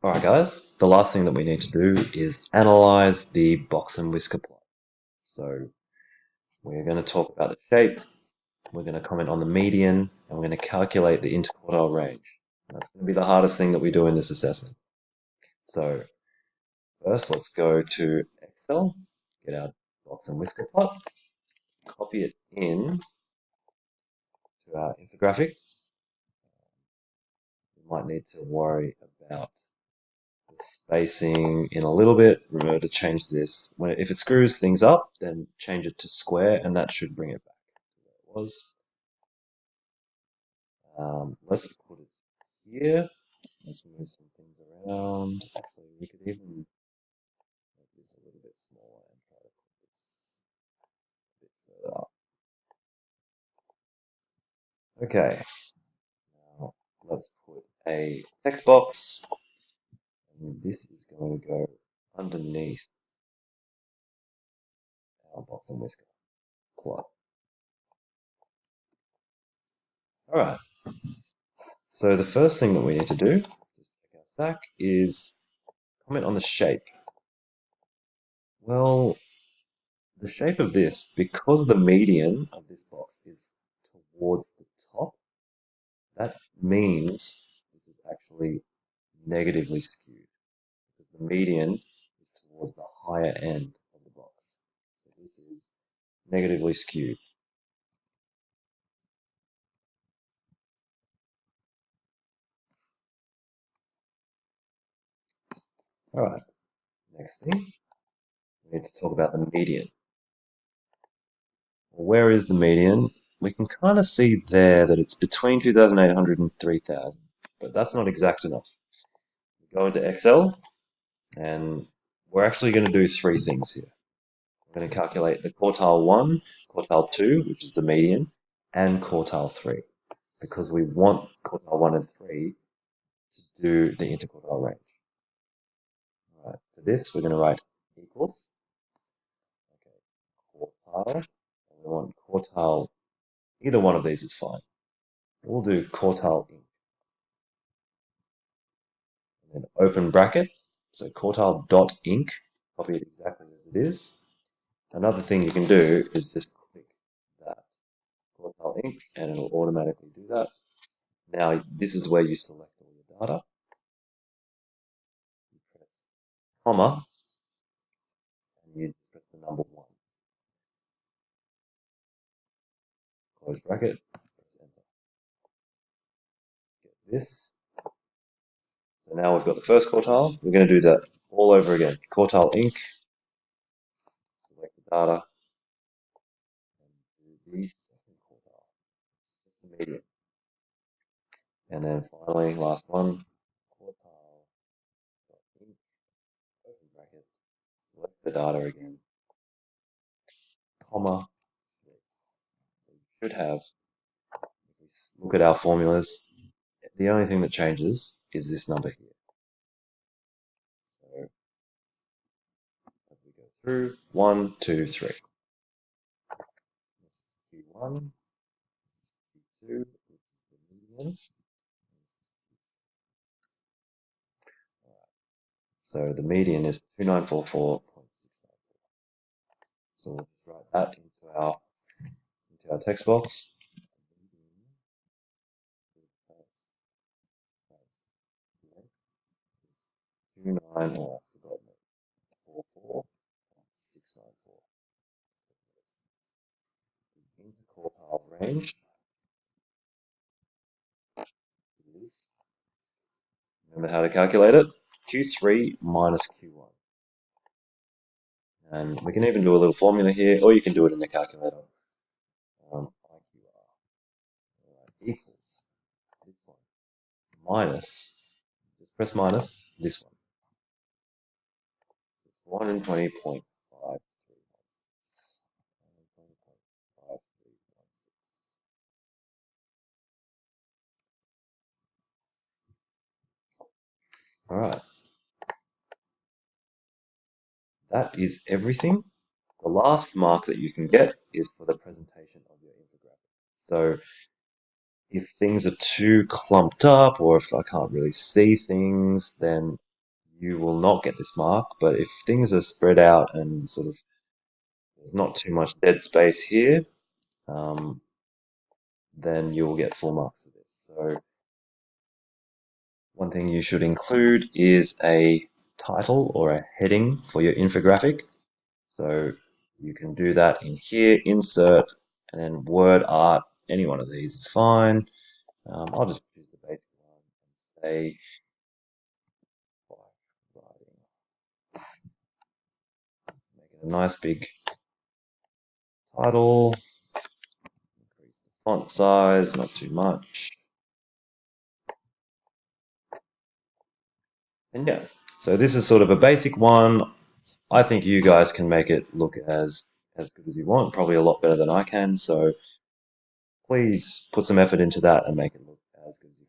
Alright guys, the last thing that we need to do is analyze the box and whisker plot. So we're going to talk about the shape, we're going to comment on the median, and we're going to calculate the interquartile range. That's going to be the hardest thing that we do in this assessment. So first let's go to Excel, get our box and whisker plot, copy it in to our infographic. We might need to worry about the spacing in a little bit. Remember to change this. If it screws things up, then change it to square, and that should bring it back to where it was. Let's put it here. Let's move some things around. Actually, we could even make this a little bit smaller and try to put this a bit further up. Okay, now let's put a text box, and this is going to go underneath our box and whisker plot. Alright, so the first thing that we need to do, just check our stack, is comment on the shape. Well, the shape of this, because the median of this box is towards the top, that means this is actually negatively skewed, because the median is towards the higher end of the box. So this is negatively skewed. Alright, next thing, we need to talk about the median. Well, where is the median? We can kind of see there that it's between 2,800 and 3,000, but that's not exact enough. We go into Excel, and we're actually going to do three things here. We're going to calculate the quartile 1, quartile 2, which is the median, and quartile 3, because we want quartile 1 and 3 to do the interquartile range. All right, for this, we're going to write equals, okay, quartile, and we want quartile, either one of these is fine. We'll do quartile inc, and then open bracket, so quartile dot inc, copy it exactly as it is. Another thing you can do is just click that quartile inc, and it'll automatically do that. Now, this is where you select all your data. You press comma, and you press the number 1. Close bracket, press enter. Get this. So now we've got the first quartile. We're going to do that all over again. Quartile inc, select the data, and do the second quartile, just the median. And then finally, last one, quartile dot inc, open bracket, select the data again, comma, 3. So you should have, if we look at our formulas, the only thing that changes is this number here. So as we go through, 1, 2, 3. This is Q1, this is Q2, which is the median. So the median is 2944.694. So we'll just write that into our text box. 29, oh, I forgot it. 44.694. The interquartile range is, remember how to calculate it? Q3 minus Q1. And we can even do a little formula here, or you can do it in the calculator. IQR equals this one minus, just press minus this one. 420.5316. Alright. That is everything. The last mark that you can get is for the presentation of your infographic. So if things are too clumped up, or if I can't really see things, then you will not get this mark, but if things are spread out and sort of there's not too much dead space here, um, then you'll get full marks for this. So one thing you should include is a title or a heading for your infographic. So you can do that in here, insert, and then word art. Any one of these is fine. I'll just choose the basic one and say bike riding. Make it a nice big title. Increase the font size, not too much. And yeah, so this is sort of a basic one. I think you guys can make it look as good as you want, probably a lot better than I can. So please put some effort into that and make it look as good as you